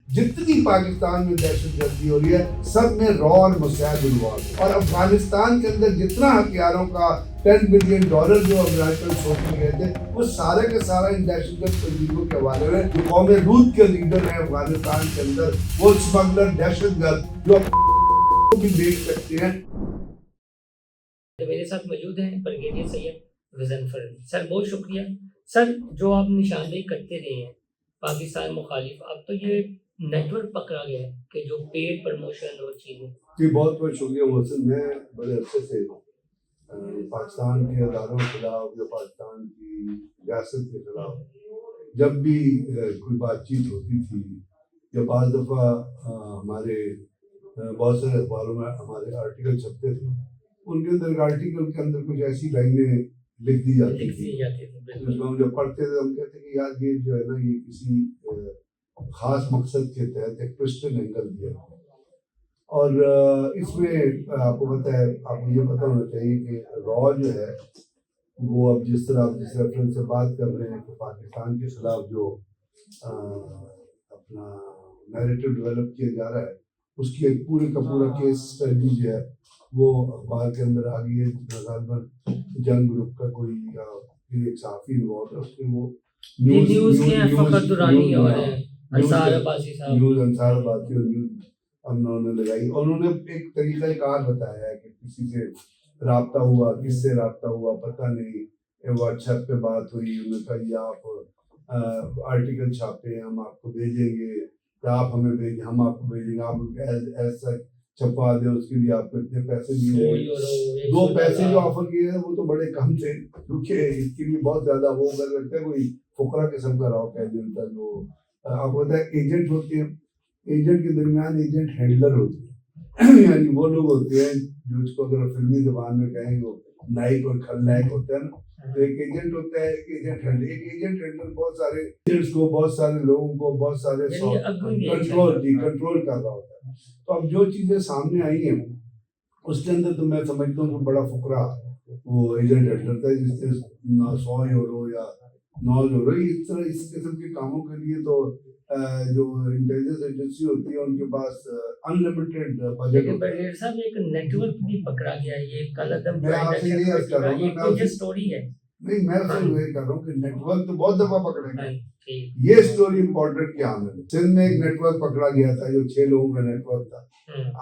جتنی پاکستان میں دہشت گردی ہو رہی ہے سب میں را اور مساعد انوالو ہے. اور افغانستان کے اندر جتنا ہتھیاروں کا $10 بلین جو امریکن سوچ میں گئے تھے وہ سارے کے سارا ان دہشت گرد تنظیموں کے حوالے میں. جو قوم لوط کے لیڈر ہیں افغانستان کے اندر وہ اسمگلر دہشت گرد جو بھی دیکھ سکتے ہیں. میرے ساتھ موجود ہیں بریگیڈیئر سید وزن فرد. سر بہت شکریہ. سر جو آپ نشاندہی کرتے رہے ہیں پاکستان مخالف، اب تو یہ نیٹ ورک پکڑا گیا ہے کہ جو پیڈ پروموشن اور چیزیں. جی بہت بہت شکریہ محسن. میں بڑے عرصے سے پاکستان کے اداروں کے خلاف یا پاکستان کی ریاست کے خلاف جب بھی کوئی بات چیت ہوتی تھی یا بعض دفعہ ہمارے بہت سارے اخباروں میں ہمارے آرٹیکل چھپتے تھے، ان کے اندر آرٹیکل کے اندر کچھ ایسی لائنیں لکھ دی جاتی تھی جس کو ہم جب پڑھتے تھے ہم کہتے کہ یار یہ جو ہے نا یہ کسی خاص مقصد کے تحت ایک ٹوسٹڈ اینگل دیا ہے. اور اس میں آپ کو پتہ ہے، آپ کو یہ پتہ ہونا چاہیے کہ را جو ہے وہ اب جس طرح آپ جس ریفرنس سے بات کر رہے ہیں کہ پاکستان کے خلاف جو اپنا نیریٹو ڈیولپ کیا جا رہا ہے اس کی ایک پورے کا پورا کیس اسٹڈی جو ہے وہ اخبار کے اندر آ گئی ہے. غالباً جنگ گروپ کا کوئی ایک صحافی انوالو ہے، اس کے وہ نیوز انصار آبادی اور نیوز انہوں نے لگائی. اور انہوں نے ایک طریقہ کار بتایا ہے کہ کسی سے رابطہ ہوا، کس سے رابطہ ہوا پتہ نہیں، واٹس ایپ پہ بات ہوئی، انہوں نے کہا یہ آپ آرٹیکل چھاپے ہم آپ کو بھیجیں گے یا آپ ہمیں بھیجیں ہم آپ کو بھیجیں گے، آپ ایسا چھپا دیں اس کے لیے آپ کو اتنے پیسے دیے. 2 پیسے جو آفر کیے ہیں وہ تو بڑے کم تھے کیونکہ اس کے لیے بہت زیادہ وہ اگر لگتا ہے کوئی فقرا قسم کا راؤ ایجنٹ تھا. جو آپ کو پتہ ہے ایجنٹ ہوتے ہیں، ایجنٹ کے درمیان ایجنٹ ہینڈلر ہوتے ہیں یعنی وہ لوگ ہوتے ہیں جو اس کو اگر فلمی زبان میں کہیں وہ نائک اور خلنائک ہوتا ہے نا. تو ایک ایجنٹ ہوتا ہے، ایک ایجنٹ ہینڈلر بہت سارے ایجنٹس کو، بہت سارے لوگوں کو، بہت سارے کنٹرول کر رہا ہوتا ہے. تو اب جو چیزیں سامنے آئی ہیں اس کے اندر تو میں سمجھتا ہوں کہ بڑا فقرا وہ ایجنٹ ہینڈلر تھا جس سے 100 یورو یا 9 یورو اس طرح اس قسم کے کاموں کے لیے تو جو انٹیلیجنس ایجنسی ہوتی ہے ان کے پاس انلمیٹڈ بجٹ ہوتا ہے. صاحب ایک نیٹ ورک بھی پکڑا گیا ہے، یہ کل عدم میں آپ سے یہ عرض کر رہا ہوں کہ سٹوری ہے. نہیں میں آپ سے یہ کر رہا ہوں کہ نیٹ ورک تو بہت دفعہ پکڑے گئے. یہ سٹوری امپورٹنٹ کیا ہے، سندھ میں ایک نیٹ ورک پکڑا گیا تھا جو 6 لوگوں کا نیٹ ورک تھا.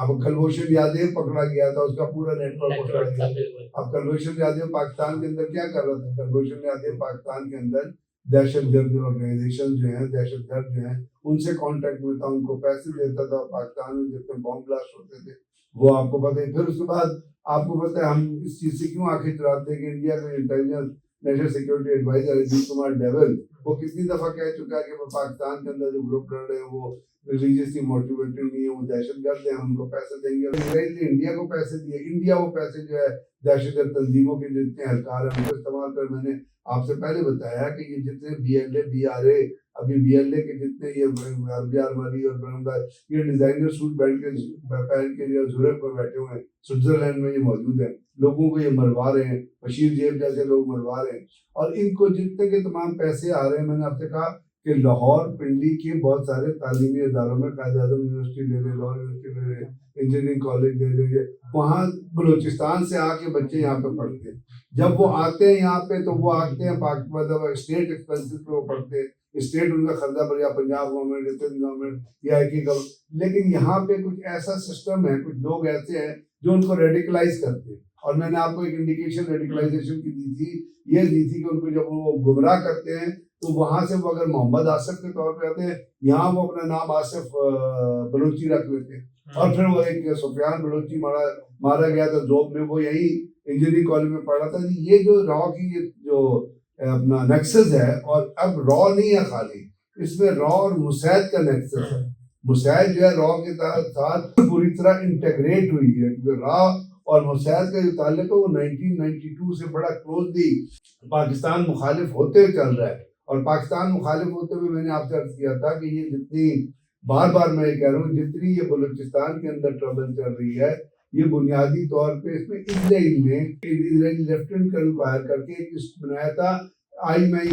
اب کلبھوشن یادیو پکڑا گیا تھا، اس کا پورا نیٹ ورک پکڑا گیا. اب کلبھوشن یادیو پاکستان کے اندر کیا کر رہا تھا؟ کلبھوشن یادیو پاکستان کے اندر دہشت گرد آرگنائزیشن جو ہیں، دہشت گرد جو ہیں ان سے کانٹیکٹ میں تھا، ان کو پیسے دیتا تھا. پاکستان میں جتنے بم بلاسٹ ہوتے تھے وہ آپ کو پتہ ہے. پھر اس کے بعد آپ کو پتہ ہے ہم اس چیز سے کیوں آنکھیں چراتے ہیں کہ انڈیا کا intelligence national security adviser Ajit Kumar Doval وہ کتنی دفعہ کہہ چکا ہے کہ وہ پاکستان کے اندر جو گروپ لڑ رہے ہیں وہ ریلیجیسلی موٹیویٹڈ نہیں ہے، وہ دہشت گرد ہیں، ہم ان کو پیسے دیں گے. اسرائیل نے انڈیا کو پیسے دیے، انڈیا وہ پیسے جو ہے دہشت گرد تنظیموں کے جتنے اہلکار ہیں ان کو استعمال کر. میں نے آپ سے پہلے بتایا کہ یہ جتنے B L A B R A ابھی بی ایل اے کے جتنے یہ عربی آرماری اور برمدہ یہ ڈیزائنر سوٹ پہن کے جو زورخ پر بیٹھے ہوئے ہیں سوئٹزرلینڈ میں یہ موجود ہیں، لوگوں کو یہ مروا رہے ہیں، بشیر جیب جیسے لوگ مروا رہے ہیں. اور ان کو جتنے کے تمام پیسے آ رہے ہیں، میں نے آپ سے کہا کہ لاہور پنڈی کے بہت سارے تعلیمی اداروں میں قائد اعظم یونیورسٹی لے لیں، لاہور یونیورسٹی لے لیں، انجینئرنگ کالج لے لیں، وہاں بلوچستان سے آ کے بچے یہاں پہ پڑھتے ہیں. جب وہ آتے ہیں یہاں پہ تو وہ آتے ہیں مطلب اسٹیٹ ایکسپینسز پہ وہ پڑھتے ہیں، اسٹیٹ ان کا خرچہ پر یا پنجاب گورنمنٹ، اسٹیٹ گورنمنٹ یا ایک ہی گورنمنٹ. لیکن یہاں پہ کچھ ایسا سسٹم ہے، کچھ لوگ ایسے ہیں جو ان کو ریڈیکلائز کرتے ہیں. اور میں نے آپ کو ایک انڈیکیشن ریڈیکلائزیشن کی دی تھی، یہ دی تھی کہ ان کو جب وہ گمراہ کرتے ہیں تو وہاں سے وہ اگر محمد آصف کے طور پہ آتے ہیں یہاں وہ اپنا نام آصف بلوچی رکھ لیتے ہیں. اور پھر وہ ایک سفیان بلوچی مارا گیا تھا زوب میں، وہ یہی انجینئرنگ کالج میں پڑھا تھا. یہ جو را کی جو اپنا نیکسس ہے، اور اب را نہیں ہے خالی، اس میں را اور مساعد کا نیکسس ہے. مساعد جو ہے را کے ساتھ پوری طرح انٹیگریٹ ہوئی ہے کیونکہ را اور مساعد کا جو تعلق ہے وہ 1992 سے بڑا کلوزلی پاکستان مخالف ہوتے چل رہا ہے. اور پاکستان مخالف ہوتے ہوئے میں نے آپ سے عرض کیا تھا کہ یہ جتنی بار بار میں یہ کہہ رہا ہوں جتنی یہ بلوچستان کے اندر ٹربل چل رہی ہے یہ بنیادی طور پہ اس میں اسرائیل نے لیفٹیننٹ کرنل کو ہائر کر کے ایک بنایا تھا IMI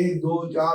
1, 2, 4,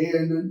ANN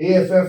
AFF,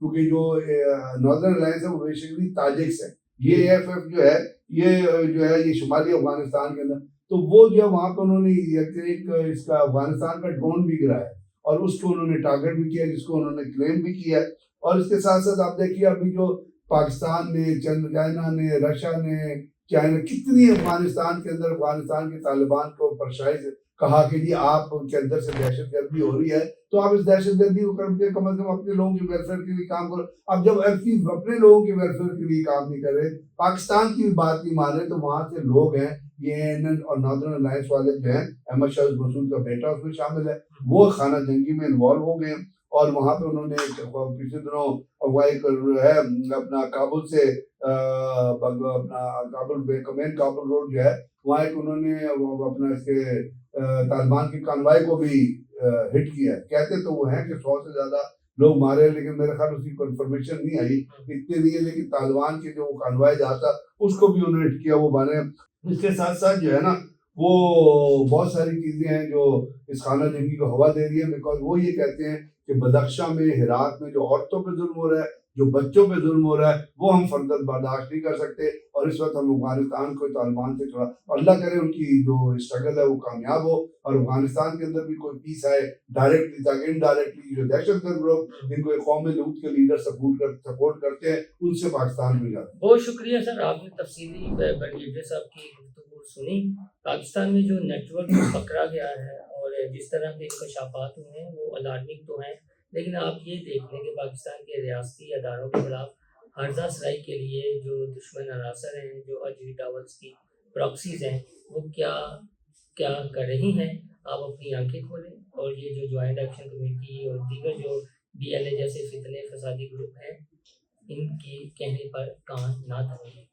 کیونکہ جو ناردرن الائنس ہے وہ بیسیکلی تاجکس ہے. یہ AFF جو ہے یہ شمالی افغانستان کے اندر, تو وہ جو ہے وہاں پہ انہوں نے ایک اس کا افغانستان کا ڈرون بھی گرایا اور اس کو انہوں نے ٹارگٹ بھی کیا, جس کو انہوں نے کلیم بھی کیا. اور اس کے ساتھ ساتھ آپ دیکھیے ابھی جو پاکستان نے, چائنا نے, رشیا نے, چائنا کتنی افغانستان کے اندر افغانستان کے طالبان کو پرشائز کہا کہ جی آپ کے اندر سے دہشت گردی ہو رہی ہے تو آپ اس دہشت گردی کو کم از کم اپنے لوگوں کے ویلفیئر کے لیے کام کرو. اب جب اپنے لوگوں کے ویلفیئر کے لیے کام نہیں کر رہے, پاکستان کی بھی بات نہیں مان رہے, تو وہاں سے لوگ ہیں یہ ANN اور ناردرن الائنس والے جو ہیں, احمد شاہ مسعود کا بیٹا اس میں شامل ہے, وہ خانہ جنگی میں انوالو ہو گئے اور وہاں پہ انہوں نے پچھلے دنوں اپنا کابل سے اپنا کابل روڈ جو ہے وہاں ایک انہوں نے اپنا اس کے طالبان کی کانوائی کو بھی ہٹ کیا ہے. کہتے تو وہ ہیں کہ 100 سے زیادہ لوگ مارے, لیکن میرے خیال اس کی کنفرمیشن نہیں آئی, اتنے نہیں ہے, لیکن طالبان کے جو کانوائی جہاں تھا اس کو بھی انہوں نے ہٹ کیا وہ مارے. اس کے ساتھ ساتھ جو ہے نا وہ بہت ساری چیزیں ہیں جو اس خانہ جنگی کو ہوا دے رہی ہے, بیکاز وہ یہ کہتے ہیں کہ بدخشاں میں, ہرات میں جو عورتوں پہ ظلم ہو رہا ہے, جو بچوں پہ ظلم ہو رہا ہے, وہ ہم فردر برداشت نہیں کر سکتے. اور اس وقت ہم افغانستان کو طالبان سے تھوڑا, اللہ کرے ان کی جو اسٹرگل ہے وہ کامیاب ہو اور افغانستان کے اندر بھی کوئی پیس آئے ڈائریکٹلی, تاکہ انڈائریکٹلی جو دہشت گرد لوگ جن کو قوم لوٹ کے لیڈر سپورٹ کرتے ہیں ان سے پاکستان میں جاتے ہیں. بہت شکریہ سر, آپ نے تفصیلی بریگیڈیئر صاحب کی گفتگو سنی. پاکستان میں جو نیٹ ورک پکڑا گیا ہے اور جس طرح کے انکشافات ہوئے ہیں وہ الارمنگ تو ہیں, لیکن آپ یہ دیکھ لیں کہ پاکستان کے ریاستی اداروں کے خلاف ہرزہ سرائی کے لیے جو دشمن عناصر ہیں, جو اجوی ٹاورز کی پراکسیز ہیں, وہ کیا کر رہی ہیں. آپ اپنی آنکھیں کھولیں اور یہ جو جوائنٹ ایکشن کمیٹی اور دیگر جو BLA جیسے فتنے فسادی گروپ ہیں, ان کی کہنے پر کان نہ دھریں.